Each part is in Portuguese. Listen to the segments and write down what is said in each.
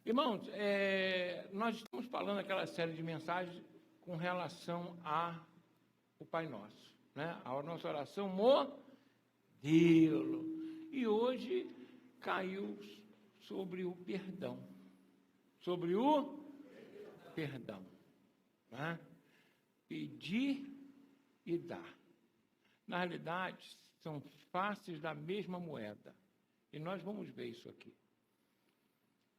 Irmãos, nós estamos falando aquela série de mensagens com relação ao Pai Nosso, né? A nossa oração modelo. E hoje caiu sobre o perdão. Sobre o perdão, né? Pedir e dar. Na realidade, são faces da mesma moeda. E nós vamos ver isso aqui.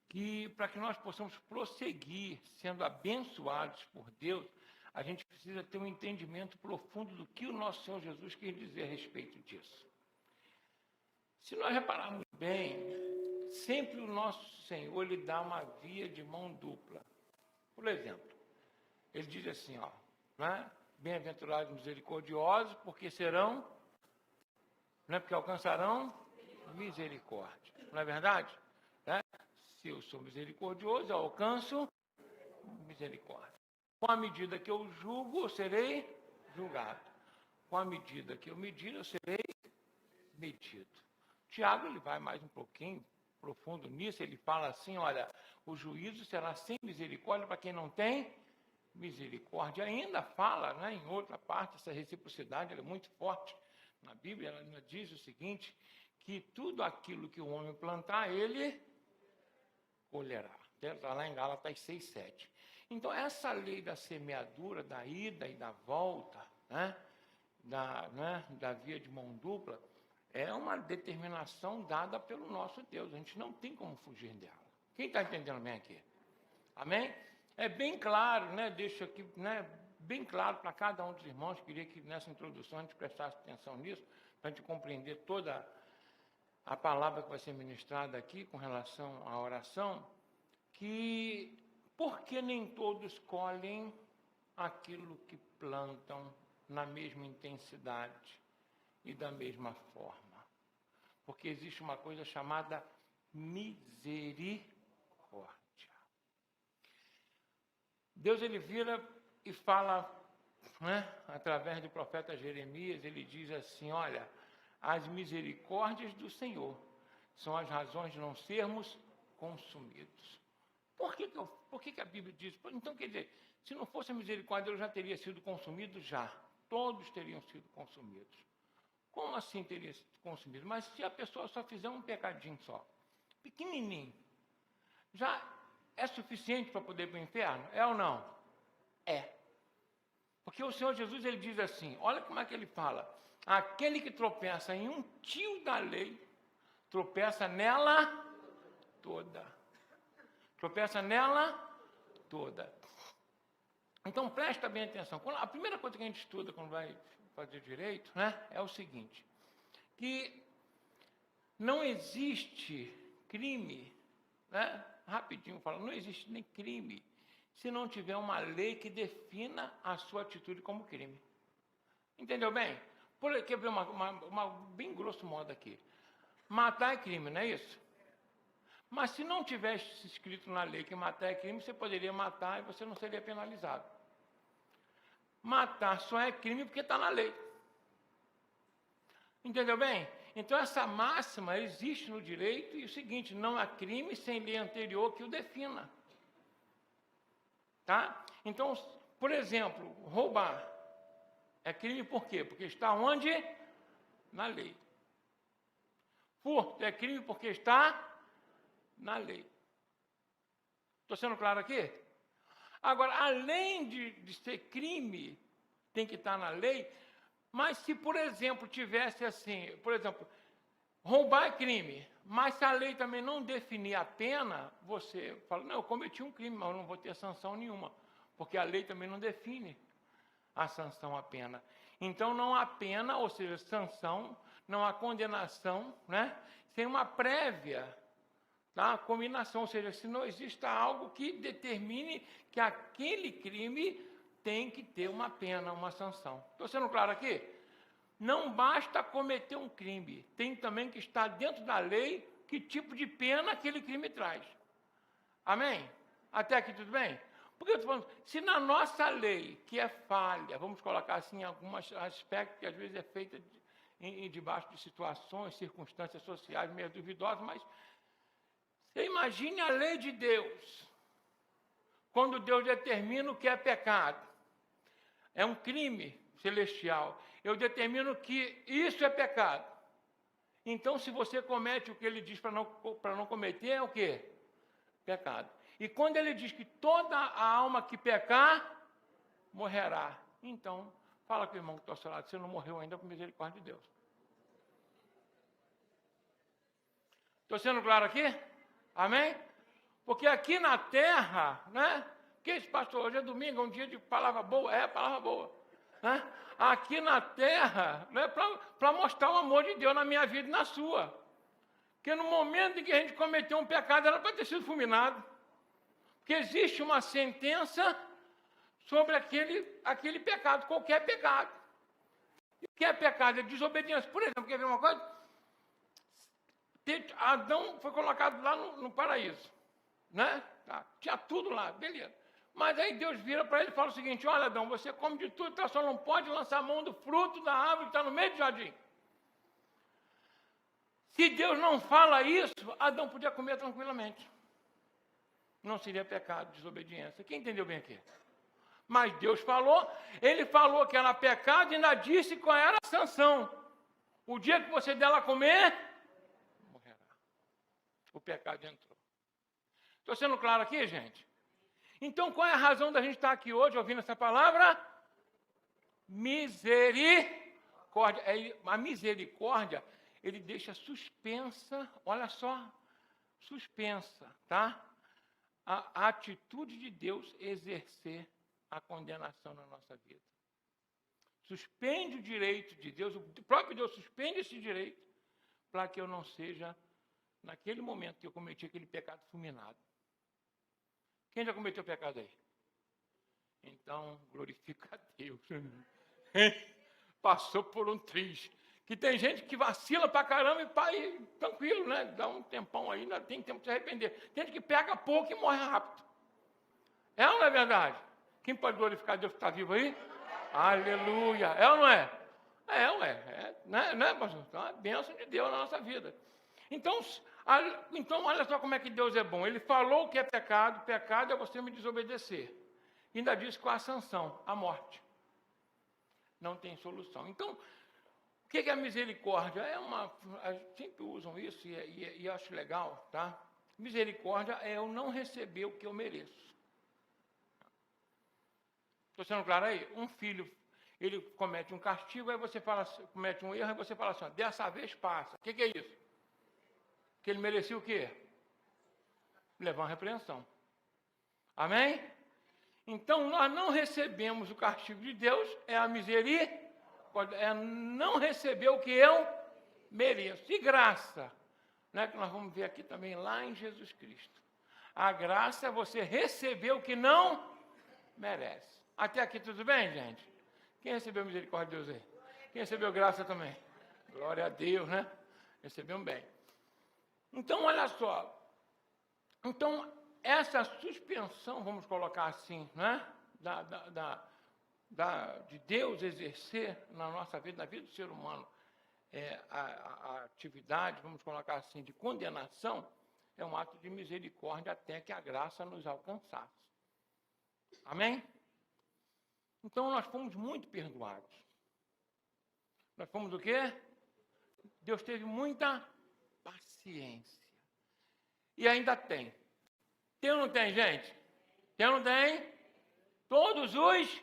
Que para que nós possamos prosseguir sendo abençoados por Deus, a gente precisa ter um entendimento profundo do que o nosso Senhor Jesus quer dizer a respeito disso. Se nós repararmos bem, sempre o nosso Senhor lhe dá uma via de mão dupla. Por exemplo, ele diz assim, ó, né? Bem-aventurados misericordiosos, porque serão, né? Porque alcançarão misericórdia. Não é verdade? Né? Se eu sou misericordioso, eu alcanço misericórdia. Com a medida que eu julgo, eu serei julgado. Com a medida que eu medir, eu serei medido. Tiago, ele vai mais um pouquinho profundo nisso, ele fala assim, olha, o juízo será sem misericórdia para quem não tem misericórdia. Ainda fala, né, em outra parte, essa reciprocidade ela é muito forte na Bíblia, ela diz o seguinte, que tudo aquilo que o homem plantar, ele colherá. Está lá em Gálatas 6:7. Então, essa lei da semeadura, da ida e da volta, né, da via de mão dupla, é uma determinação dada pelo nosso Deus. A gente não tem como fugir dela. Quem está entendendo bem aqui? Amém? É bem claro, né? Deixo aqui, né, bem claro para cada um dos irmãos. Queria que nessa introdução a gente prestasse atenção nisso, para a gente compreender toda a palavra que vai ser ministrada aqui com relação à oração, que porque nem todos colhem aquilo que plantam na mesma intensidade e da mesma forma. Porque existe uma coisa chamada misericórdia. Deus, ele vira e fala, né, através do profeta Jeremias, ele diz assim, olha, as misericórdias do Senhor são as razões de não sermos consumidos. Por que a Bíblia diz? Então, quer dizer, se não fosse a misericórdia, eu já teria sido consumido? Já. Todos teriam sido consumidos. Como assim teria sido consumido? Mas se a pessoa só fizer um pecadinho só, pequenininho, já é suficiente para poder ir para o inferno? É ou não? É. Porque o Senhor Jesus, ele diz assim, olha como é que ele fala, aquele que tropeça em um tio da lei, tropeça nela toda. Tropeça nela toda. Então, presta bem atenção. A primeira coisa que a gente estuda quando vai fazer direito, né, é o seguinte, que não existe crime, né, rapidinho falando, não existe nem crime se não tiver uma lei que defina a sua atitude como crime. Entendeu bem? Quer ver uma bem grosso modo aqui. Matar é crime, não é isso? Mas se não tivesse escrito na lei que matar é crime, você poderia matar e você não seria penalizado. Matar só é crime porque está na lei. Entendeu bem? Então, essa máxima existe no direito e o seguinte, não há crime sem lei anterior que o defina. Tá? Então, por exemplo, roubar é crime por quê? Porque está onde? Na lei. Furto é crime porque está na lei. Estou sendo claro aqui? Agora, além de ser crime, tem que estar na lei, mas se, por exemplo, tivesse assim, por exemplo, roubar é crime, mas se a lei também não definir a pena, você fala, não, eu cometi um crime, mas eu não vou ter sanção nenhuma, porque a lei também não define a sanção, a pena. Então, não há pena, ou seja, sanção, não há condenação, né, sem uma prévia, tá, combinação, ou seja, se não exista algo que determine que aquele crime tem que ter uma pena, uma sanção. Estou sendo claro aqui? Não basta cometer um crime, tem também que estar dentro da lei que tipo de pena aquele crime traz. Amém? Até aqui tudo bem? Porque eu estou falando, se na nossa lei, que é falha, vamos colocar assim, alguns aspectos que às vezes é feita debaixo de situações, circunstâncias sociais meio duvidosas, mas Você imagine a lei de Deus, quando Deus determina o que é pecado. É um crime celestial. Eu determino que isso é pecado. Então, se você comete o que ele diz para não cometer, é o quê? Pecado. E quando ele diz que toda a alma que pecar, morrerá. Então, fala com o irmão que está ao seu lado, você não morreu ainda por misericórdia de Deus. Estou sendo claro aqui? Amém? Porque aqui na terra, né? Que esse pastor, hoje é domingo, é um dia de palavra boa. É, palavra boa. Né? Aqui na terra, né, para mostrar o amor de Deus na minha vida e na sua. Porque no momento em que a gente cometeu um pecado, era para ter sido fulminado. Porque existe uma sentença sobre aquele pecado, qualquer pecado. E o que é pecado? É desobediência. Por exemplo, quer ver uma coisa? Adão foi colocado lá no paraíso. Né? Tá, tinha tudo lá, beleza. Mas aí Deus vira para ele e fala o seguinte: olha, Adão, você come de tudo, tá, só não pode lançar a mão do fruto da árvore que está no meio do jardim. Se Deus não fala isso, Adão podia comer tranquilamente. Não seria pecado, desobediência. Quem entendeu bem aqui? Mas Deus falou, ele falou que era pecado e ainda disse qual era a sanção. O dia que você dela comer, morrerá. O pecado entrou. Estou sendo claro aqui, gente? Então, qual é a razão da gente estar aqui hoje ouvindo essa palavra? Misericórdia. A misericórdia, ele deixa suspensa, olha só, suspensa, tá? A atitude de Deus exercer a condenação na nossa vida. Suspende o direito de Deus, o próprio Deus suspende esse direito, para que eu não seja, naquele momento que eu cometi aquele pecado, fulminado. Quem já cometeu pecado aí? Então, glorifica a Deus. Passou por um triz. Que tem gente que vacila pra caramba e tranquilo, né? Dá um tempão aí, ainda tem tempo de se arrepender. Tem gente que pega pouco e morre rápido. É ou não é verdade? Quem pode glorificar a Deus que está vivo aí? Aleluia. É ou não é? É, ué. Né, pastor? Então, é a bênção de Deus na nossa vida. Então, olha só como é que Deus é bom. Ele falou que é pecado. Pecado é você me desobedecer. Ainda diz qual a sanção? A morte. Não tem solução. Então, o que é a misericórdia? Sempre usam isso e acho legal, tá? Misericórdia é eu não receber o que eu mereço. Estou sendo claro aí? Um filho, ele comete um castigo, aí você fala, comete um erro, aí você fala assim, dessa vez passa. O que é isso? Que ele merecia o quê? Levar uma repreensão. Amém? Então, nós não recebemos o castigo de Deus, é a misericórdia, é não receber o que eu mereço. E graça, né, que nós vamos ver aqui também lá em Jesus Cristo. A graça é você receber o que não merece. Até aqui tudo bem, gente? Quem recebeu misericórdia de Deus aí? Quem recebeu graça também? Glória a Deus, né? Recebemos bem. Então, olha só. Então, essa suspensão, vamos colocar assim, né? De Deus exercer na nossa vida, na vida do ser humano, a atividade, vamos colocar assim, de condenação, é um ato de misericórdia até que a graça nos alcançasse. Amém? Então, nós fomos muito perdoados. Nós fomos o quê? Deus teve muita paciência. E ainda tem. Tem ou não tem, gente? Tem ou não tem? Todos os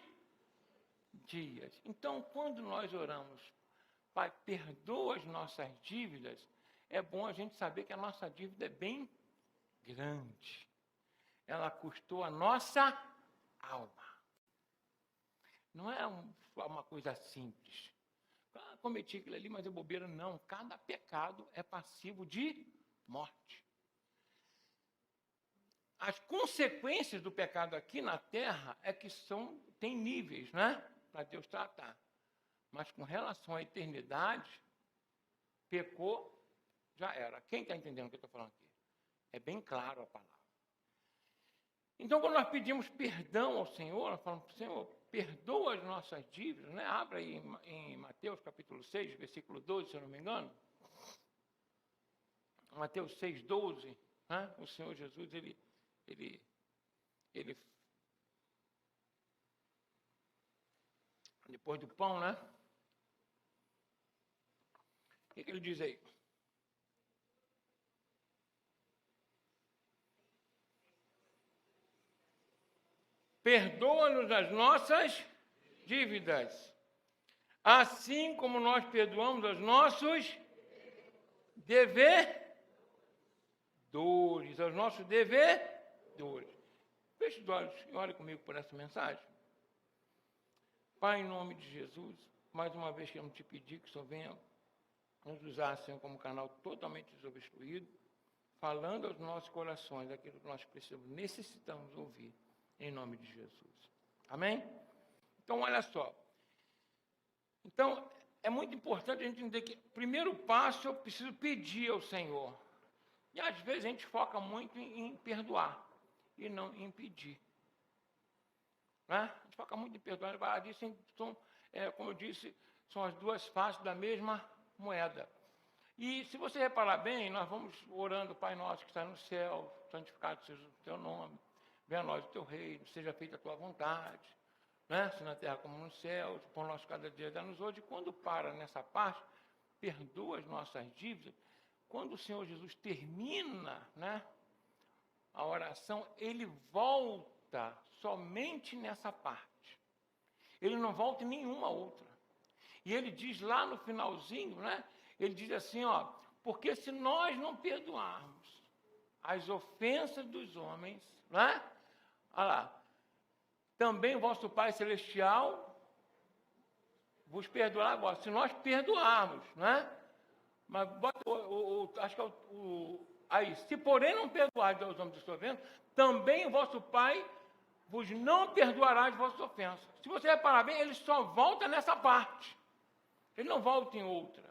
dias. Então, quando nós oramos, Pai, perdoa as nossas dívidas, é bom a gente saber que a nossa dívida é bem grande. Ela custou a nossa alma. Não é uma coisa simples. Cometi aquilo ali, mas é bobeira. Não. Cada pecado é passivo de morte. As consequências do pecado aqui na terra é que tem níveis, né? Para Deus tratar. Mas com relação à eternidade, pecou, já era. Quem está entendendo o que eu estou falando aqui? É bem claro a palavra. Então, quando nós pedimos perdão ao Senhor, nós falamos, Senhor, perdoa as nossas dívidas, né? Abra aí em Mateus capítulo 6, versículo 12, se eu não me engano. Mateus 6, 12. né? O Senhor Jesus, ele depois do pão, né? O que ele diz aí? Perdoa-nos as nossas dívidas, assim como nós perdoamos aos nossos devedores, aos nossos devedores. Feche os olhos e ore comigo por essa mensagem. Pai, em nome de Jesus, mais uma vez queremos te pedir que o Senhor venha nos usar, Senhor, como canal totalmente desobstruído, falando aos nossos corações aquilo que nós necessitamos ouvir, em nome de Jesus. Amém? Então, olha só. Então, é muito importante a gente entender que, primeiro passo, eu preciso pedir ao Senhor. E, às vezes, a gente foca muito em perdoar e não em pedir. Né? A gente foca muito em perdoar. Como eu disse, são as duas faces da mesma moeda. E, se você reparar bem, nós vamos orando, Pai nosso que está no céu, santificado seja o teu nome, venha a nós o teu reino, seja feita a tua vontade, né? Se na terra como no céu, por nós cada dia dá-nos hoje. Quando para nessa parte, perdoa as nossas dívidas. Quando o Senhor Jesus termina, né, a oração, ele volta somente nessa parte. Ele não volta em nenhuma outra. E ele diz lá no finalzinho, né, ele diz assim, ó, porque se nós não perdoarmos as ofensas dos homens, né, olha lá, também o vosso Pai Celestial vos perdoará agora. Se nós perdoarmos, né? Mas acho que é aí, se porém não perdoardes aos homens dos ofensas, também o vosso Pai vos não perdoará as vossas ofensas. Se você reparar bem, ele só volta nessa parte. Ele não volta em outra.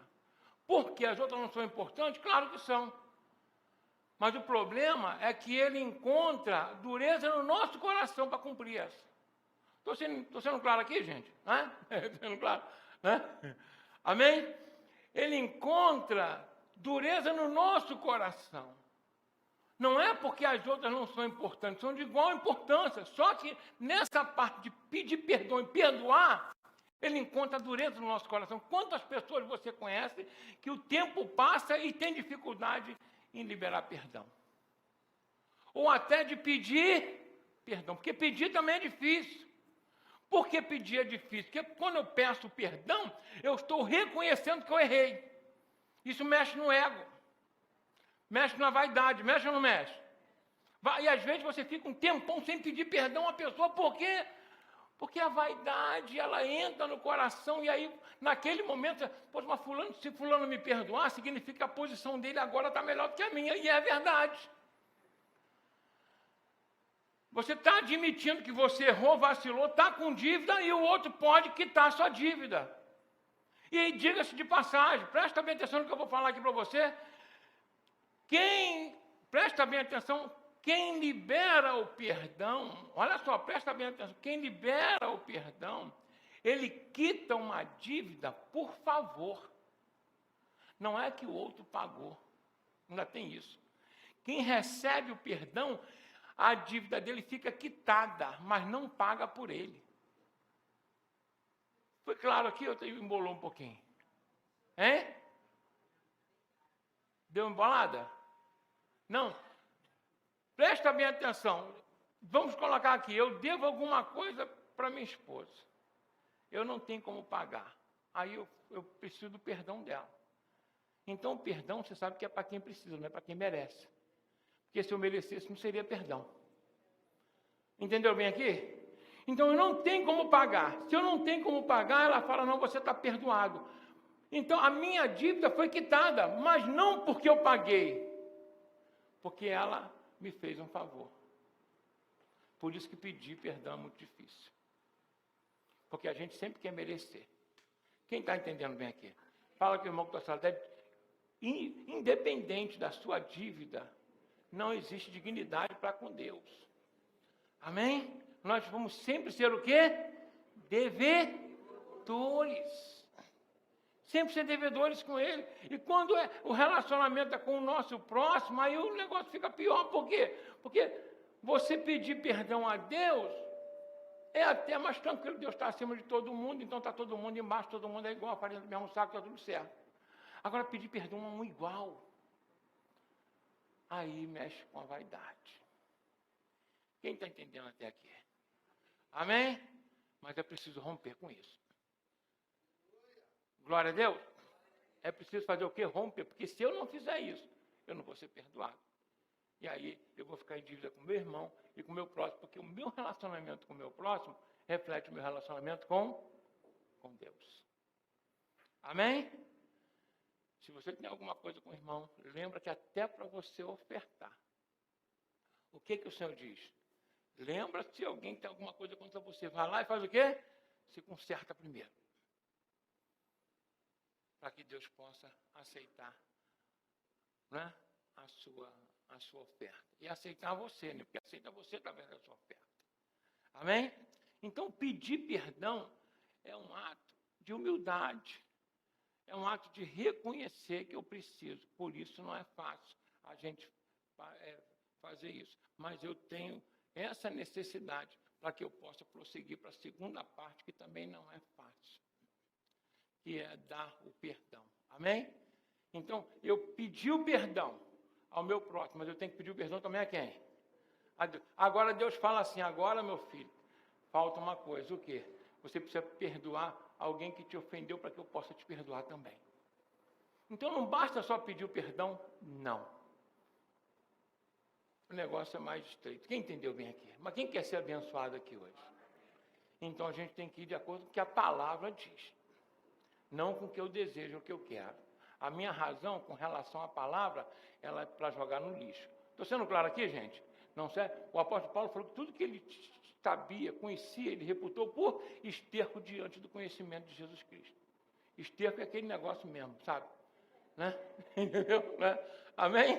Porque as outras não são importantes? Claro que são. Mas o problema é que ele encontra dureza no nosso coração para cumprir essa. Estou sendo claro aqui, gente? Estou sendo claro? Né? Amém? Ele encontra dureza no nosso coração. Não é porque as outras não são importantes, são de igual importância. Só que nessa parte de pedir perdão e perdoar, ele encontra dureza no nosso coração. Quantas pessoas você conhece que o tempo passa e tem dificuldade em liberar perdão? Ou até de pedir perdão, porque pedir também é difícil. Por que pedir é difícil? Porque quando eu peço perdão, eu estou reconhecendo que eu errei. Isso mexe no ego, mexe na vaidade, mexe ou não mexe? E às vezes você fica um tempão sem pedir perdão à pessoa, por quê? Porque a vaidade, ela entra no coração e aí, naquele momento, se fulano me perdoar, significa que a posição dele agora está melhor do que a minha, e é verdade. Você está admitindo que você errou, vacilou, está com dívida e o outro pode quitar a sua dívida. E aí, diga-se de passagem, presta bem atenção no que eu vou falar aqui para você. Presta bem atenção, quem libera o perdão, olha só, presta bem atenção, quem libera o perdão, ele quita uma dívida por favor. Não é que o outro pagou, ainda tem isso. Quem recebe o perdão, a dívida dele fica quitada, mas não paga por ele. Foi claro aqui? Eu embolou um pouquinho. Hein? Deu embolada? Não. Presta bem atenção. Vamos colocar aqui, eu devo alguma coisa para minha esposa. Eu não tenho como pagar. Aí eu preciso do perdão dela. Então, o perdão, você sabe que é para quem precisa, não é para quem merece. Porque se eu merecesse, não seria perdão. Entendeu bem aqui? Então, eu não tenho como pagar. Se eu não tenho como pagar, ela fala, não, você está perdoado. Então, a minha dívida foi quitada, mas não porque eu paguei. Porque ela me fez um favor. Por isso que pedir perdão é muito difícil. Porque a gente sempre quer merecer. Quem está entendendo bem aqui? Fala que o irmão que está falando, independente da sua dívida, não existe dignidade para com Deus. Amém? Nós vamos sempre ser o quê? Devedores. Sempre ser devedores com Ele. E quando o relacionamento é com o nosso próximo, aí o negócio fica pior. Por quê? Porque você pedir perdão a Deus é até mais tranquilo. Deus está acima de todo mundo, então está todo mundo embaixo, todo mundo é igual, a farinha do mesmo saco, está tudo certo. Agora, pedir perdão a um igual, aí mexe com a vaidade. Quem está entendendo até aqui? Amém? Mas é preciso romper com isso. Glória a Deus. É preciso fazer o quê? Romper. Porque se eu não fizer isso, eu não vou ser perdoado. E aí eu vou ficar em dívida com meu irmão e com o meu próximo. Porque o meu relacionamento com o meu próximo reflete o meu relacionamento com Deus. Amém? Se você tem alguma coisa com o irmão, lembra que até para você ofertar. O que o Senhor diz? Lembra, se alguém tem alguma coisa contra você, vai lá e faz o quê? Se conserta primeiro. Para que Deus possa aceitar, né, a sua oferta. E aceitar você, né? Porque aceita você através da sua oferta. Amém? Então, pedir perdão é um ato de humildade. É um ato de reconhecer que eu preciso. Por isso não é fácil a gente fazer isso. Mas eu tenho essa necessidade para que eu possa prosseguir para a segunda parte, que também não é fácil, que é dar o perdão. Amém? Então, eu pedi o perdão ao meu próximo, mas eu tenho que pedir o perdão também a quem? A Deus. Agora Deus fala assim, agora, meu filho, falta uma coisa, o quê? Você precisa perdoar alguém que te ofendeu para que eu possa te perdoar também. Então, não basta só pedir o perdão, não. O negócio é mais estreito. Quem entendeu bem aqui? Mas quem quer ser abençoado aqui hoje? Então, a gente tem que ir de acordo com o que a palavra diz. Não com o que eu desejo, o que eu quero. A minha razão com relação à palavra, ela é para jogar no lixo. Estou sendo claro aqui, gente? Não sei. O apóstolo Paulo falou que tudo que ele sabia, conhecia, ele reputou por esterco diante do conhecimento de Jesus Cristo. Esterco é aquele negócio mesmo, sabe? Né? Entendeu? Né? Amém?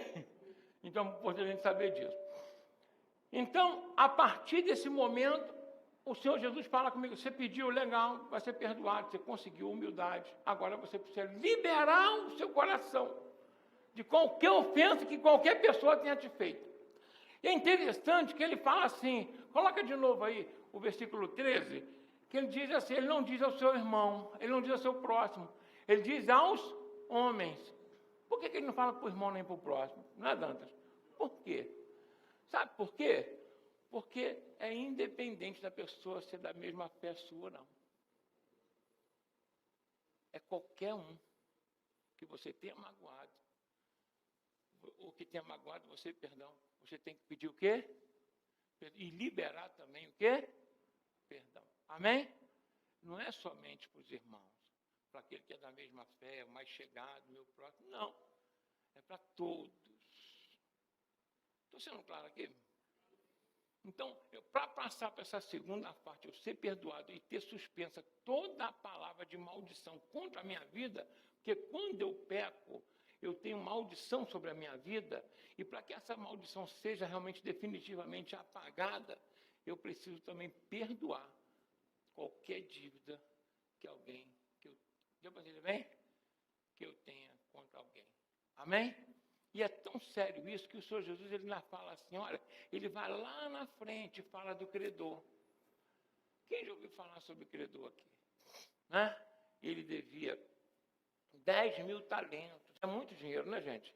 Então, é importante a gente saber disso. Então, a partir desse momento, o Senhor Jesus fala comigo, você pediu, legal, vai ser perdoado, você conseguiu humildade. Agora você precisa liberar o seu coração de qualquer ofensa que qualquer pessoa tenha te feito. E é interessante que ele fala assim, coloca de novo aí o versículo 13, que ele diz assim, ele não diz ao seu irmão, ele não diz ao seu próximo, ele diz aos homens. Por que ele não fala para o irmão nem para o próximo? Não é, Dantas? Por quê? Sabe por quê? Porque é independente da pessoa ser da mesma fé sua, não. É qualquer um que você tenha magoado, ou que tenha magoado você, perdão, você tem que pedir o quê? E liberar também o quê? Perdão. Amém? Não é somente para os irmãos, para aquele que é da mesma fé, o mais chegado, meu próximo, não. É para todos. Estou sendo claro aqui? Então, para passar para essa segunda parte, eu ser perdoado e ter suspensa toda a palavra de maldição contra a minha vida, porque quando eu peco, eu tenho maldição sobre a minha vida, e para que essa maldição seja realmente definitivamente apagada, eu preciso também perdoar qualquer dívida que alguém, deu para entender bem? Que eu tenha contra alguém. Amém? E é tão sério isso que o Senhor Jesus, ele ainda fala assim, olha, ele vai lá na frente e fala do credor. Quem já ouviu falar sobre o credor aqui? Né? Ele devia 10.000 talentos. É muito dinheiro, né, gente?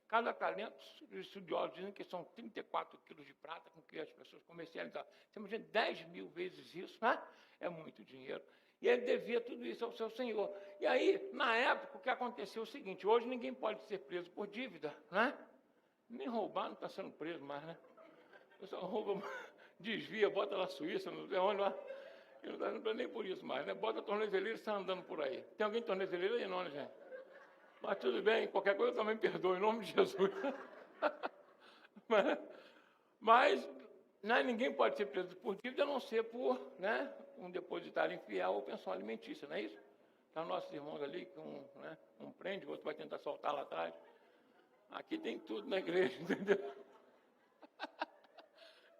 Cada talento, os estudiosos dizem que são 34 quilos de prata com que as pessoas comercializavam. Você imagina 10.000 vezes isso, né? É muito dinheiro. E ele devia tudo isso ao seu Senhor. E aí, na época, o que aconteceu é o seguinte, hoje ninguém pode ser preso por dívida, né? Nem roubar não está sendo preso mais, né? O pessoal rouba, desvia, bota na Suíça, não sei onde lá. E não está nem por isso mais, né? Bota a tornezeleira e sai andando por aí. Tem alguém de tornezeleira aí, não, né, gente? Mas tudo bem, qualquer coisa eu também perdoo, em nome de Jesus. Mas né, ninguém pode ser preso por dívida, a não ser por, né, um depositário infiel ou pensão alimentícia, não é isso? Então, nossos irmãos ali, que um prende, o outro vai tentar soltar lá atrás. Aqui tem tudo na igreja, entendeu?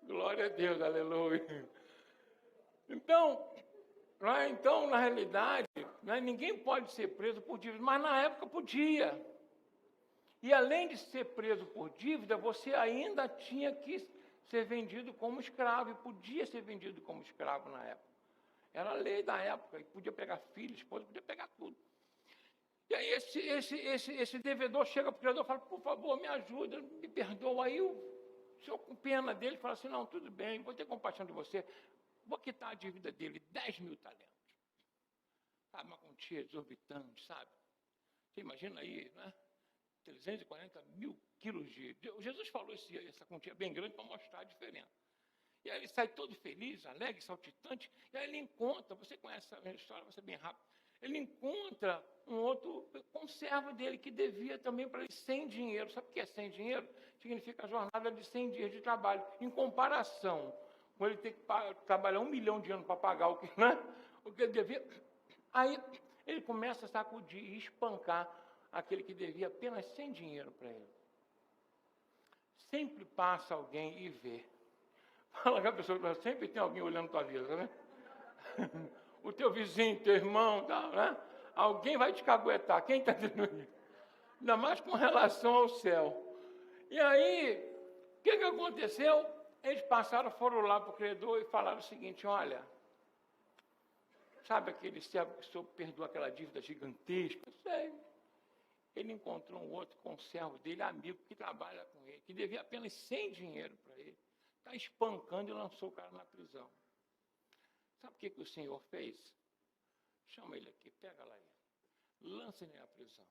Glória a Deus, aleluia. Então, Então, na realidade, né, ninguém pode ser preso por dívida, mas na época podia. E além de ser preso por dívida, você ainda tinha que ser vendido como escravo, e podia ser vendido como escravo na época. Era a lei da época, e podia pegar filho, esposa, podia pegar tudo. E aí esse devedor chega para o credor e fala, por favor, me ajuda, me perdoa. Aí o senhor, com pena dele, fala assim, não, tudo bem, vou ter compaixão de você, vou quitar a dívida dele, 10.000 talentos. Sabe, uma quantia exorbitante, sabe? Você imagina aí, né? 340 mil quilos de... Jesus falou essa quantia bem grande para mostrar a diferença. E aí ele sai todo feliz, alegre, saltitante, e aí ele encontra, você conhece essa história, vai ser bem rápido, ele encontra um outro conservo dele que devia também para ele sem dinheiro. Sabe o que é sem dinheiro? Significa a jornada de 100 dias de trabalho. Em comparação com ele ter que trabalhar 1 milhão de anos para pagar o que, né? O que ele devia. Aí ele começa a sacudir e espancar aquele que devia apenas sem dinheiro para ele. Sempre passa alguém e vê. Fala com a pessoa, sempre tem alguém olhando tua vida, né? O teu vizinho, teu irmão, tá, né? Alguém vai te caguetar. Quem está dizendo isso? Ainda mais com relação ao céu. E aí, o que aconteceu? Eles foram lá para o credor e falaram o seguinte, olha, sabe aquele servo que o senhor perdoou aquela dívida gigantesca? Eu sei. Ele encontrou um outro conservo dele, amigo, que trabalha com ele, que devia apenas 100 dinheiro para ele. Está espancando e lançou o cara na prisão. Sabe o que o Senhor fez? Chama ele aqui, pega lá ele. Lança ele na prisão.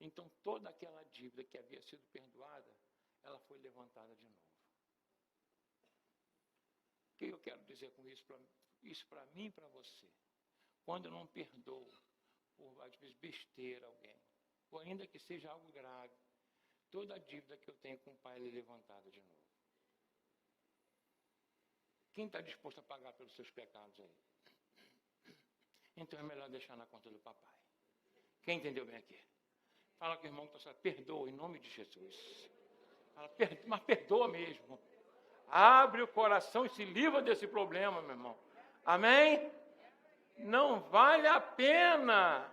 Então, toda aquela dívida que havia sido perdoada, ela foi levantada de novo. O que eu quero dizer com isso? Isso para mim e para você. Quando eu não perdoo, por às vezes besteira alguém, ou ainda que seja algo grave, toda a dívida que eu tenho com o Pai é levantada de novo. Quem está disposto a pagar pelos seus pecados aí? Então é melhor deixar na conta do papai. Quem entendeu bem aqui? Fala com o irmão que está falando, perdoa em nome de Jesus. Fala, mas perdoa mesmo. Abre o coração e se livra desse problema, meu irmão. Amém? Não vale a pena.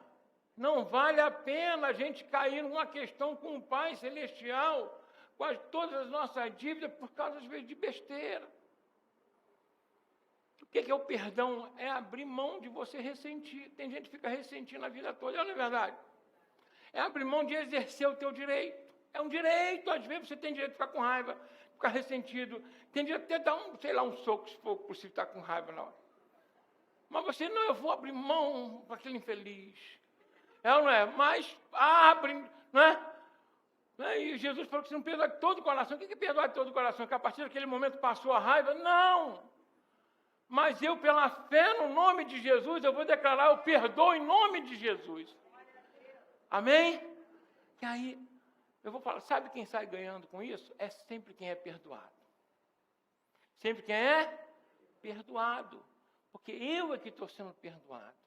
Não vale a pena a gente cair numa questão com o Pai Celestial, quase todas as nossas dívidas, por causa, às vezes, de besteira. O que é o perdão? É abrir mão de você ressentir. Tem gente que fica ressentindo a vida toda, não é verdade? É abrir mão de exercer o teu direito. É um direito, às vezes você tem direito de ficar com raiva, ficar ressentido. Tem direito de até dar um soco, se for possível estar com raiva na hora. Mas você, não, eu vou abrir mão para aquele infeliz. É ou não é? Mas abre, não é? E Jesus falou que você não perdoa de todo o coração. O que é perdoar de todo o coração? Que a partir daquele momento passou a raiva? Não! Mas eu, pela fé no nome de Jesus, eu vou declarar, eu perdoo em nome de Jesus. Amém? E aí, eu vou falar, sabe quem sai ganhando com isso? É sempre quem é perdoado. Sempre quem é perdoado. Porque eu é que estou sendo perdoado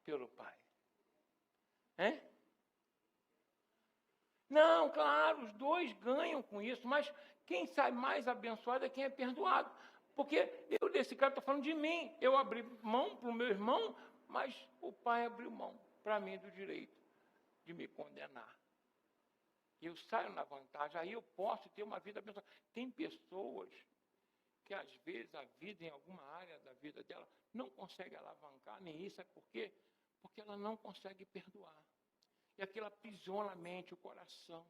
pelo Pai. Hein? Não, claro, os dois ganham com isso, mas quem sai mais abençoado é quem é perdoado. Porque eu, desse cara, estou falando de mim. Eu abri mão para o meu irmão, mas o Pai abriu mão para mim do direito de me condenar. Eu saio na vantagem, aí eu posso ter uma vida abençoada. Tem pessoas que, às vezes, a vida em alguma área da vida dela não consegue alavancar, nem isso, é porque ela não consegue perdoar. E aquilo aprisiona a mente, o coração.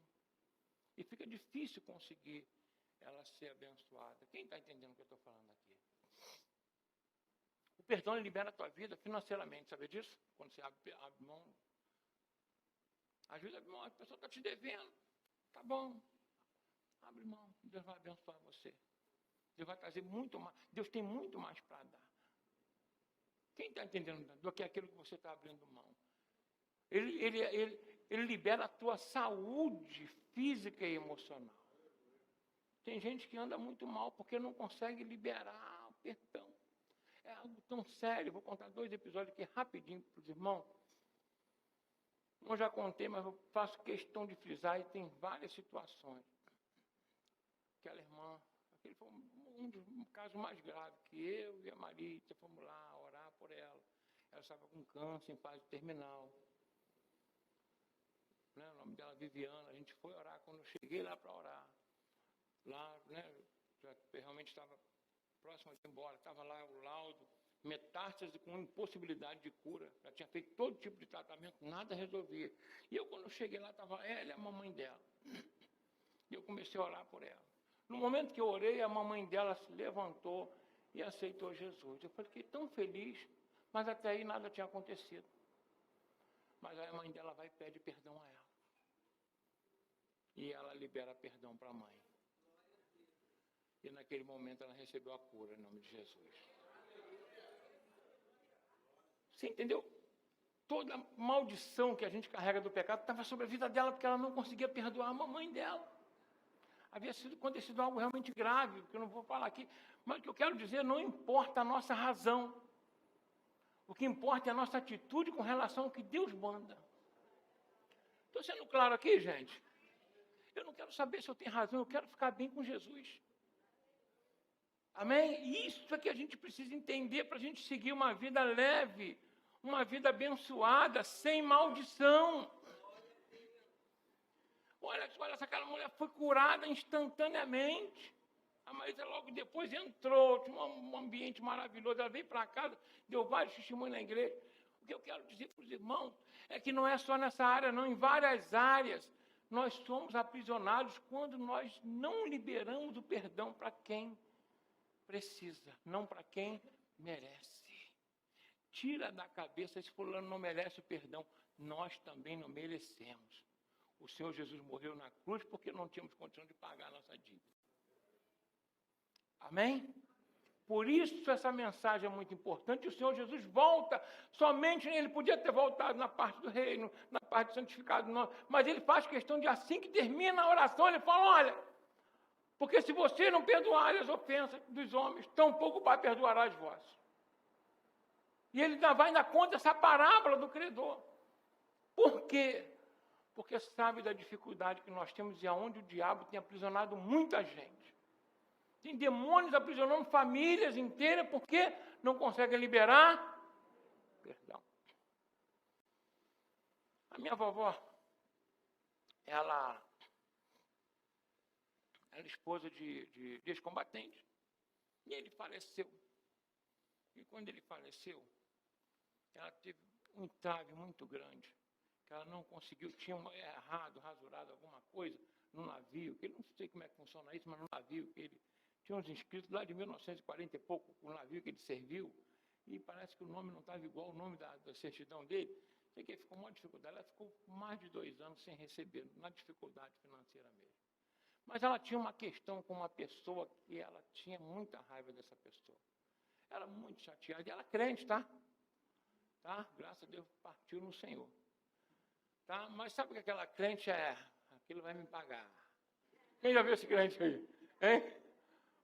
E fica difícil conseguir ela ser abençoada. Quem está entendendo o que eu estou falando aqui? O perdão libera a tua vida financeiramente, sabe disso? Quando você abre mão, ajuda a abrir mão, a pessoa está te devendo. Tá bom, abre mão, Deus vai abençoar você. Deus vai trazer muito mais, Deus tem muito mais para dar. Quem está entendendo do que aquilo que você está abrindo mão? Ele libera a tua saúde física e emocional. Tem gente que anda muito mal porque não consegue liberar o perdão. É algo tão sério. Vou contar 2 episódios aqui rapidinho para os irmãos. Eu já contei, mas eu faço questão de frisar, e tem várias situações. Ele foi um caso mais grave, que eu e a Marita fomos lá orar por ela. Ela estava com câncer em fase terminal. Né, o nome dela é Viviana. A gente foi orar. Quando eu cheguei lá para orar, lá, né, já realmente estava próximo de ir embora, estava lá o laudo, metástase com impossibilidade de cura. Já tinha feito todo tipo de tratamento, nada resolvia. E eu, quando eu cheguei lá, estava ela e a mamãe dela. E eu comecei a orar por ela. No momento que eu orei, a mamãe dela se levantou e aceitou Jesus. Eu fiquei tão feliz, mas até aí nada tinha acontecido. Mas aí a mãe dela vai e pede perdão a ela. E ela libera perdão para a mãe. E naquele momento ela recebeu a cura em nome de Jesus. Você entendeu? Toda maldição que a gente carrega do pecado estava sobre a vida dela, porque ela não conseguia perdoar a mamãe dela. Havia acontecido algo realmente grave, que eu não vou falar aqui, mas o que eu quero dizer, não importa a nossa razão. O que importa é a nossa atitude com relação ao que Deus manda. Estou sendo claro aqui, gente? Eu não quero saber se eu tenho razão, eu quero ficar bem com Jesus. Amém? Isso é que a gente precisa entender para a gente seguir uma vida leve, uma vida abençoada, sem maldição. Olha, aquela mulher foi curada instantaneamente. A Marisa logo depois entrou, tinha um ambiente maravilhoso. Ela veio para casa, deu vários testemunhos na igreja. O que eu quero dizer para os irmãos é que não é só nessa área, não. Em várias áreas, nós somos aprisionados quando nós não liberamos o perdão para quem precisa, não para quem merece. Tira da cabeça, esse fulano não merece o perdão. Nós também não merecemos. O Senhor Jesus morreu na cruz porque não tínhamos condição de pagar a nossa dívida. Amém? Por isso essa mensagem é muito importante. O Senhor Jesus volta, somente ele podia ter voltado na parte do reino, na parte do santificado, mas ele faz questão de, assim que termina a oração, ele fala, olha, porque se você não perdoar as ofensas dos homens, tampouco vai perdoar as vossas. E ele vai dar conta dessa parábola do credor. Por quê? Porque sabe da dificuldade que nós temos e aonde o diabo tem aprisionado muita gente. Tem demônios aprisionando famílias inteiras porque não conseguem liberar perdão. A minha vovó, ela era esposa de ex-combatente. E ele faleceu. E quando ele faleceu, ela teve um entrave muito grande. Que ela não conseguiu, tinha errado, rasurado alguma coisa no navio, que eu não sei como é que funciona isso, mas no navio que ele tinha uns inscritos lá de 1940 e pouco, o navio que ele serviu, e parece que o nome não estava igual ao nome da certidão dele. Sei que ficou uma dificuldade, ela ficou mais de 2 anos sem receber, na dificuldade financeira mesmo. Mas ela tinha uma questão com uma pessoa que ela tinha muita raiva dessa pessoa. Era muito chateada, e ela crente, tá? Graças a Deus, partiu no Senhor. Tá? Mas sabe o que aquela crente é? Aquilo vai me pagar. Quem já viu esse crente aí? Hein?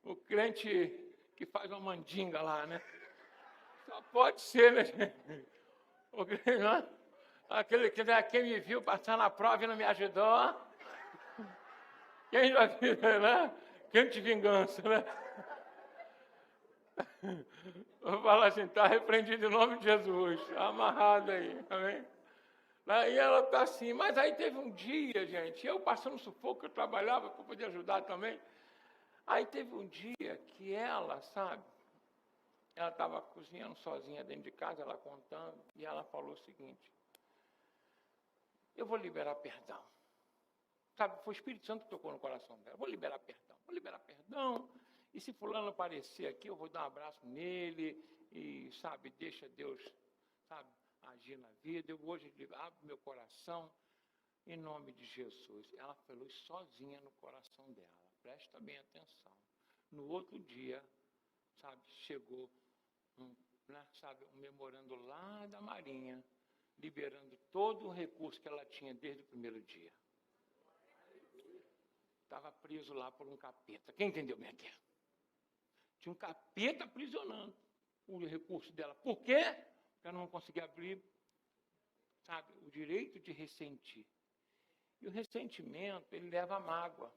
O crente que faz uma mandinga lá, né? Só pode ser, né, gente? O crente, não? Aquele que quem me viu passar na prova e não me ajudou. Quem já viu, né? Crente de vingança, né? Vou falar assim, está repreendido em nome de Jesus. Amarrado aí, amém? Aí ela está assim, mas aí teve um dia, gente, eu passando sufoco, eu trabalhava para poder ajudar também. Aí teve um dia que ela, sabe, ela estava cozinhando sozinha dentro de casa, ela contando, e ela falou o seguinte, eu vou liberar perdão. Sabe, foi o Espírito Santo que tocou no coração dela, vou liberar perdão, e se fulano aparecer aqui, eu vou dar um abraço nele, e, sabe, deixa Deus, sabe, agir na vida. Eu hoje abro meu coração em nome de Jesus. Ela falou sozinha no coração dela. Presta bem atenção. No outro dia, sabe, chegou um memorando lá da Marinha, liberando todo o recurso que ela tinha desde o primeiro dia. Estava preso lá por um capeta. Quem entendeu bem aqui? Tinha um capeta aprisionando o recurso dela. Por quê? Porque ela não conseguia abrir, sabe, o direito de ressentir. E o ressentimento, ele leva à mágoa.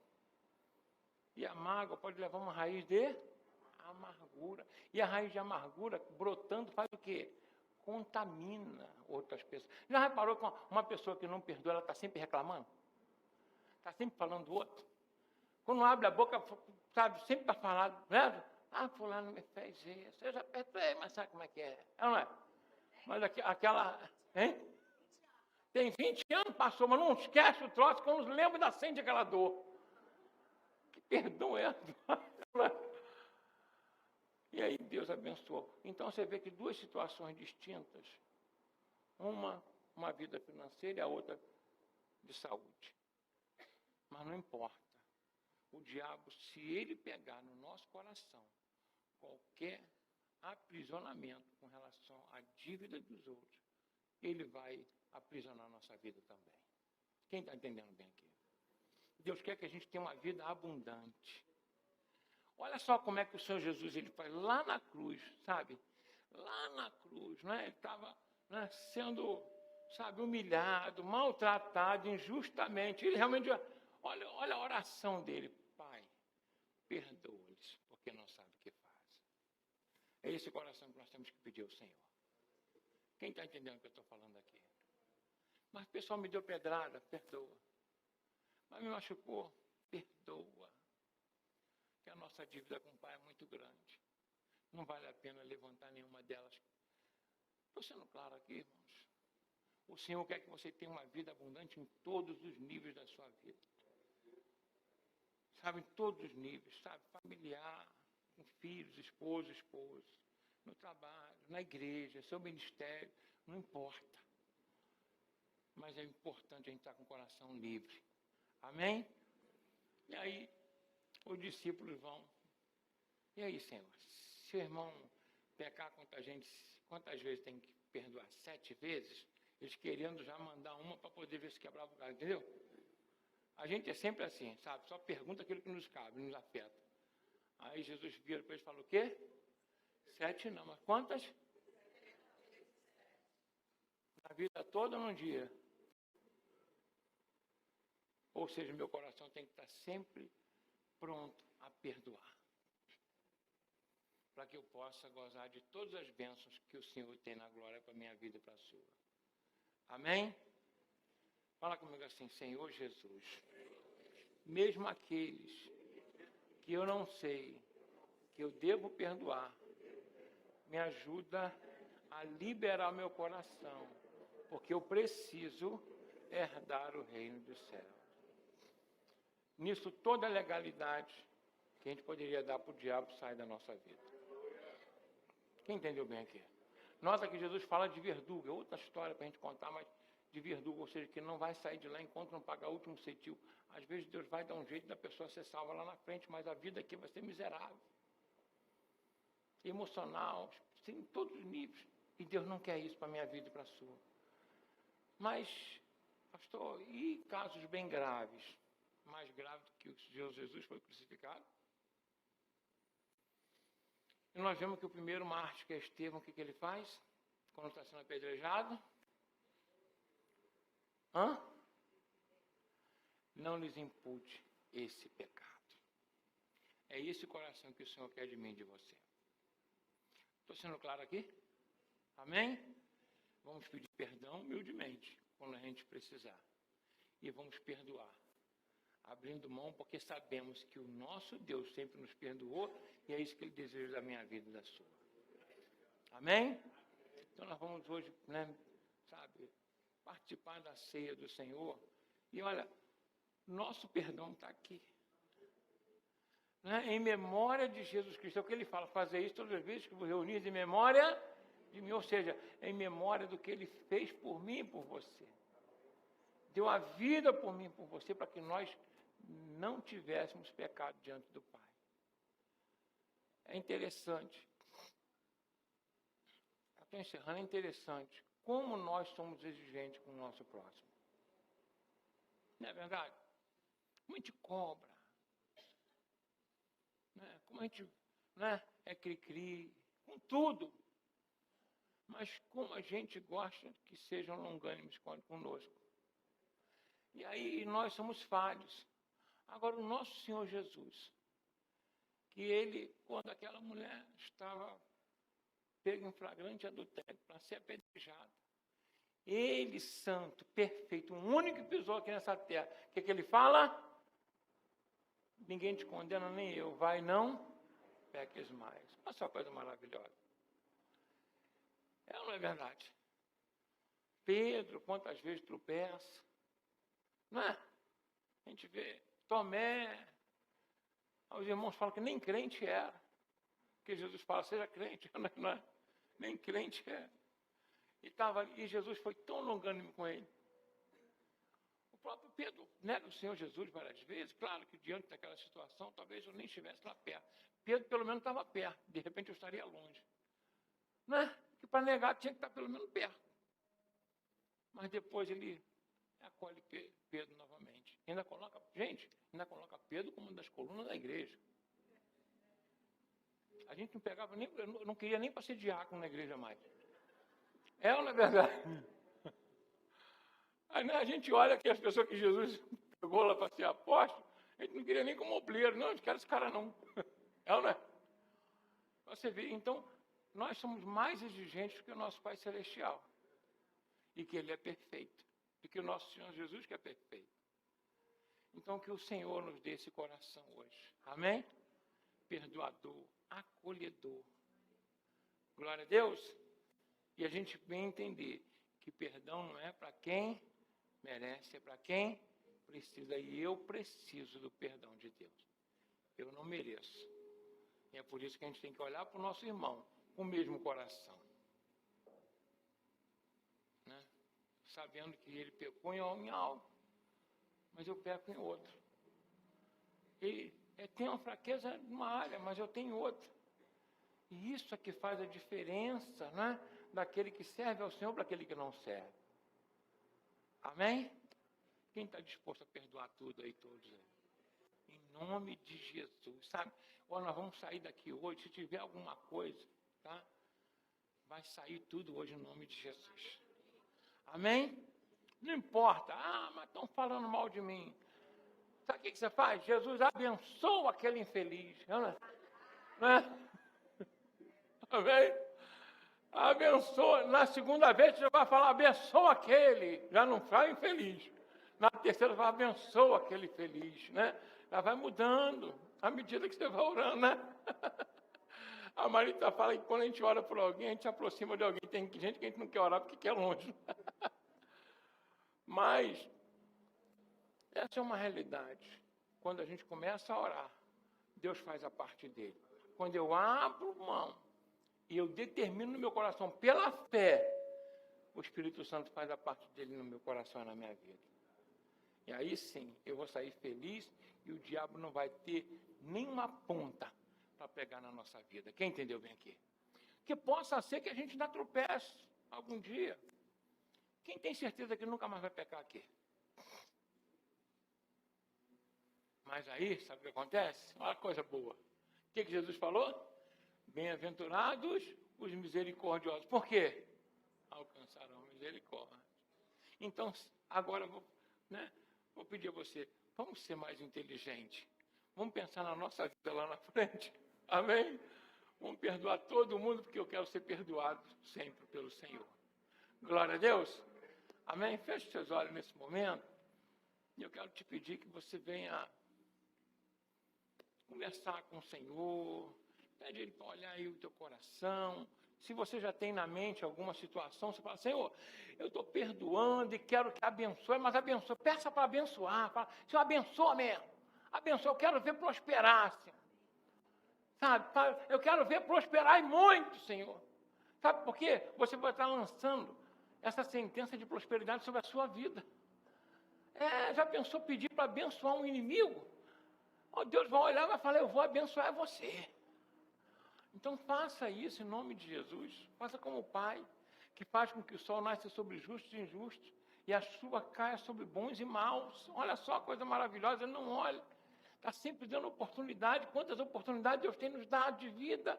E a mágoa pode levar uma raiz de amargura. E a raiz de amargura, brotando, faz o quê? Contamina outras pessoas. Já reparou que uma pessoa que não perdoa, ela está sempre reclamando? Está sempre falando do outro? Quando abre a boca, sabe, sempre para falar, né? Ah, fulano me fez isso, eu já perdoei, mas sabe como é que é? Não é? Mas aquela, hein? Tem 20 anos, passou, mas não esquece o troço, quando lembra da sente aquela dor. Que perdão é essa? E aí Deus abençoou. Então você vê que duas situações distintas, uma vida financeira e a outra de saúde. Mas não importa. O diabo, se ele pegar no nosso coração qualquer aprisionamento com relação à dívida dos outros, ele vai aprisionar a nossa vida também. Quem está entendendo bem aqui? Deus quer que a gente tenha uma vida abundante. Olha só como é que o Senhor Jesus ele faz lá na cruz, sabe? Lá na cruz, né? Ele estava, né, sendo, sabe, humilhado, maltratado injustamente. Ele realmente, olha a oração dele. Pai, perdoa-lhes, porque não sabe o que fazem. É esse coração que nós temos que pedir ao Senhor. Quem está entendendo o que eu estou falando aqui? Mas o pessoal me deu pedrada, perdoa. Mas me machucou, perdoa. Que a nossa dívida com o Pai é muito grande. Não vale a pena levantar nenhuma delas. Estou sendo claro aqui, irmãos. O Senhor quer que você tenha uma vida abundante em todos os níveis da sua vida. Sabe, em todos os níveis, sabe? Familiar, com filhos, esposa, no trabalho, na igreja, seu ministério, não importa. Mas é importante a gente estar com o coração livre. Amém? E aí, os discípulos vão. E aí, Senhor, se o irmão pecar quantas vezes tem que perdoar? 7 vezes? Eles querendo já mandar uma para poder ver se quebrava o galho, entendeu? A gente é sempre assim, sabe? Só pergunta aquilo que nos cabe, nos afeta. Aí Jesus vira para eles e fala o quê? 7 não, mas quantas? Na vida toda ou num dia? Ou seja, meu coração tem que estar sempre pronto a perdoar. Para que eu possa gozar de todas as bênçãos que o Senhor tem na glória para a minha vida e para a sua. Amém? Fala comigo assim, Senhor Jesus, mesmo aqueles que eu não sei, que eu devo perdoar, me ajuda a liberar meu coração, porque eu preciso herdar o reino dos céus. Nisso, toda a legalidade que a gente poderia dar para o diabo sai da nossa vida. Quem entendeu bem aqui? Nota que Jesus fala de verdugo, é outra história para a gente contar, mas de verdugo, ou seja, que não vai sair de lá enquanto não pagar o último centil. Às vezes Deus vai dar um jeito da pessoa ser salva lá na frente, mas a vida aqui vai ser miserável. Emocional, em todos os níveis. E Deus não quer isso para a minha vida e para a sua. Mas, pastor, e casos bem graves? Mais grave do que o Senhor Jesus foi crucificado? E nós vemos que o primeiro mártir, que é Estevão, o que ele faz? Quando está sendo apedrejado? Não lhes impute esse pecado. É esse coração que o Senhor quer de mim e de você. Estou sendo claro aqui? Amém? Vamos pedir perdão humildemente, quando a gente precisar. E vamos perdoar. Abrindo mão, porque sabemos que o nosso Deus sempre nos perdoou e é isso que Ele deseja da minha vida e da sua. Amém? Então nós vamos hoje, sabe, participar da ceia do Senhor. E olha, nosso perdão está aqui. Em memória de Jesus Cristo. É o que Ele fala, fazer isso todas as vezes que vos reunis em memória de mim. Ou seja, em memória do que Ele fez por mim e por você. Deu a vida por mim e por você para que nós não tivéssemos pecado diante do Pai. É interessante. Estou encerrando, é interessante como nós somos exigentes com o nosso próximo. Não é verdade? Como a gente cobra. Como a gente é cri-cri, com tudo. Mas como a gente gosta que sejam longânimos conosco. E aí nós somos falhos. Agora, o nosso Senhor Jesus, que ele, quando aquela mulher estava pega em flagrante adultério para ser apedrejado, ele, santo, perfeito, o único que pisou aqui nessa terra, o que ele fala? Ninguém te condena, nem eu. Vai, não peques mais. Olha só uma coisa maravilhosa. É ou não é verdade? Pedro, quantas vezes tropeça? Não é? A gente vê Tomé. Os irmãos falam que nem crente era. Porque Jesus fala, seja crente. Não é? Nem crente era. E Jesus foi tão longânimo com ele. O próprio Pedro nega o Senhor Jesus várias vezes. Claro que diante daquela situação, talvez eu nem estivesse lá perto. Pedro pelo menos estava perto. De repente eu estaria longe. Não é? Que para negar tinha que estar pelo menos perto. Mas depois ele acolhe Pedro novamente. Ainda coloca Pedro como uma das colunas da igreja. A gente não pegava nem, eu não queria nem para ser diácono na igreja mais. É ou não é verdade? Aí a gente olha que as pessoas que Jesus pegou lá para ser apóstolo, a gente não queria nem como obreiro. Não, eu não quero esse cara não. É ou não é? Você vê, então, nós somos mais exigentes que o nosso Pai Celestial. E que Ele é perfeito. E que o nosso Senhor Jesus que é perfeito. Então, que o Senhor nos dê esse coração hoje. Amém? Perdoador, acolhedor. Glória a Deus. E a gente vem entender que perdão não é para quem merece, é para quem precisa. E eu preciso do perdão de Deus. Eu não mereço. E é por isso que a gente tem que olhar para o nosso irmão com o mesmo coração. Né? Sabendo que ele pecou em algo, mas eu peco em outro. Ele tem uma fraqueza numa área, mas eu tenho outra. E isso é que faz a diferença, né? Daquele que serve ao Senhor para aquele que não serve. Amém? Quem está disposto a perdoar tudo aí, todos aí? Em nome de Jesus, sabe? Olha, nós vamos sair daqui hoje, se tiver alguma coisa, tá? Vai sair tudo hoje em nome de Jesus. Amém? Não importa, mas estão falando mal de mim. Sabe o que você faz? Jesus abençoa aquele infeliz. Não é? Amém? Abençoa. Na segunda vez você vai falar, abençoa aquele. Já não fala infeliz. Na terceira você vai abençoa aquele feliz, né? Já vai mudando à medida que você vai orando, né? A Marita fala que quando a gente ora por alguém, a gente se aproxima de alguém. Tem gente que a gente não quer orar porque quer longe. Mas essa é uma realidade. Quando a gente começa a orar, Deus faz a parte dele. Quando eu abro mão e eu determino no meu coração, pela fé, o Espírito Santo faz a parte dele no meu coração e na minha vida. E aí sim, eu vou sair feliz e o diabo não vai ter nenhuma ponta para pegar na nossa vida. Quem entendeu bem aqui? Que possa ser que a gente ainda tropece algum dia. Quem tem certeza que nunca mais vai pecar aqui? Mas aí, sabe o que acontece? Olha que coisa boa. O que Jesus falou? Bem-aventurados os misericordiosos. Por quê? Alcançarão misericórdia. Então, agora vou pedir a você, vamos ser mais inteligentes. Vamos pensar na nossa vida lá na frente. Amém? Vamos perdoar todo mundo, porque eu quero ser perdoado sempre pelo Senhor. Glória a Deus. Amém? Feche seus olhos nesse momento. E eu quero te pedir que você venha conversar com o Senhor. Pede Ele para olhar aí o teu coração. Se você já tem na mente alguma situação, você fala, Senhor, eu estou perdoando e quero que abençoe, mas abençoe. Peça para abençoar. Fala, Senhor, abençoa mesmo. Abençoa, eu quero ver prosperar, Senhor. Sabe, eu quero ver prosperar e muito, Senhor. Sabe por quê? Você vai estar lançando essa sentença de prosperidade sobre a sua vida. Já pensou pedir para abençoar um inimigo? Deus vai olhar e vai falar, eu vou abençoar você. Então faça isso em nome de Jesus. Faça como o Pai, que faz com que o sol nasça sobre justos e injustos, e a chuva caia sobre bons e maus. Olha só a coisa maravilhosa, ele não olha. Está sempre dando oportunidade. Quantas oportunidades Deus tem nos dado de vida?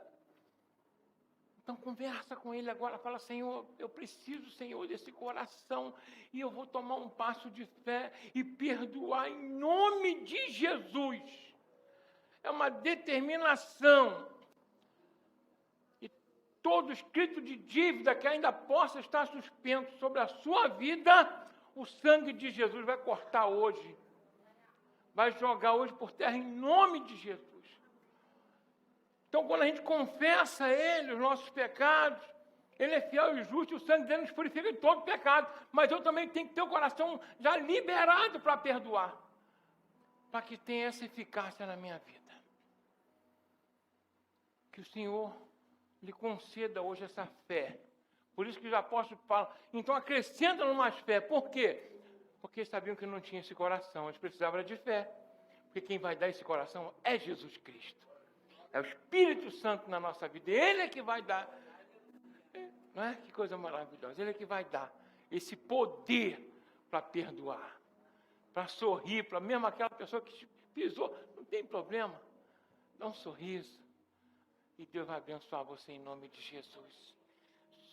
Então conversa com Ele agora, fala, Senhor, eu preciso, Senhor, desse coração, e eu vou tomar um passo de fé e perdoar em nome de Jesus. é uma determinação. E todo escrito de dívida que ainda possa estar suspenso sobre a sua vida, o sangue de Jesus vai cortar hoje. Vai jogar hoje por terra em nome de Jesus. Então, quando a gente confessa a Ele os nossos pecados, Ele é fiel e justo, e o sangue dele nos purifica de todo pecado. Mas eu também tenho que ter o coração já liberado para perdoar, para que tenha essa eficácia na minha vida. Que o Senhor lhe conceda hoje essa fé. Por isso que os apóstolos falam, então acrescenta-no mais fé. Por quê? Porque eles sabiam que não tinha esse coração, eles precisavam de fé. Porque quem vai dar esse coração é Jesus Cristo. É o Espírito Santo na nossa vida. Ele é que vai dar. Não é? Que coisa maravilhosa. Ele é que vai dar esse poder para perdoar, para sorrir, para mesmo aquela pessoa que te pisou. Não tem problema. Dá um sorriso. E Deus vai abençoar você em nome de Jesus.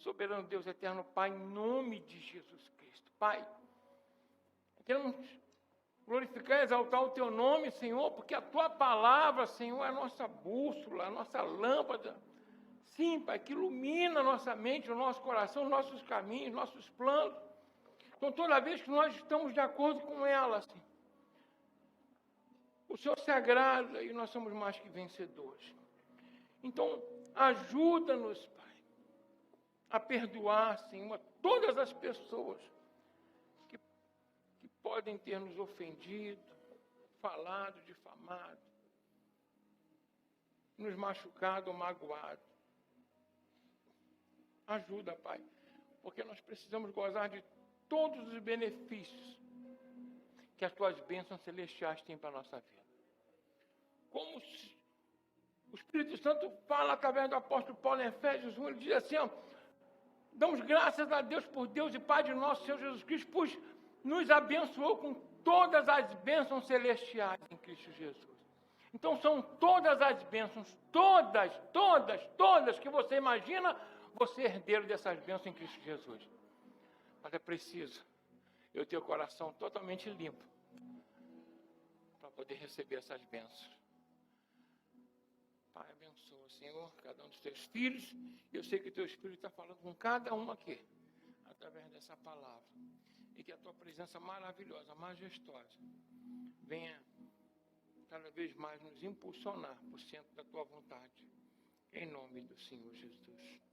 Soberano Deus eterno, Pai, em nome de Jesus Cristo. Pai, queremos glorificar e exaltar o Teu nome, Senhor, porque a Tua palavra, Senhor, é a nossa bússola, a nossa lâmpada. Sim, Pai, que ilumina a nossa mente, o nosso coração, os nossos caminhos, nossos planos. Então, toda vez que nós estamos de acordo com ela, assim, o Senhor se agrada e nós somos mais que vencedores. Então, ajuda-nos, Pai, a perdoar, Senhor, todas as pessoas que podem ter nos ofendido, falado, difamado, nos machucado ou magoado. Ajuda, Pai, porque nós precisamos gozar de todos os benefícios que as Tuas bênçãos celestiais têm para a nossa vida. Como o Espírito Santo fala através do apóstolo Paulo em Efésios 1, ele diz assim, ó, damos graças a Deus por Deus e Pai de nosso Senhor Jesus Cristo, pois nos abençoou com todas as bênçãos celestiais em Cristo Jesus. Então são todas as bênçãos, todas que você imagina, você é herdeiro dessas bênçãos em Cristo Jesus. Mas é preciso eu ter o coração totalmente limpo para poder receber essas bênçãos. Pai, abençoa, Senhor, cada um dos Teus filhos. Eu sei que o Teu Espírito está falando com cada um aqui, através dessa palavra. E que a Tua presença maravilhosa, majestosa, venha cada vez mais nos impulsionar por centro da Tua vontade. Em nome do Senhor Jesus.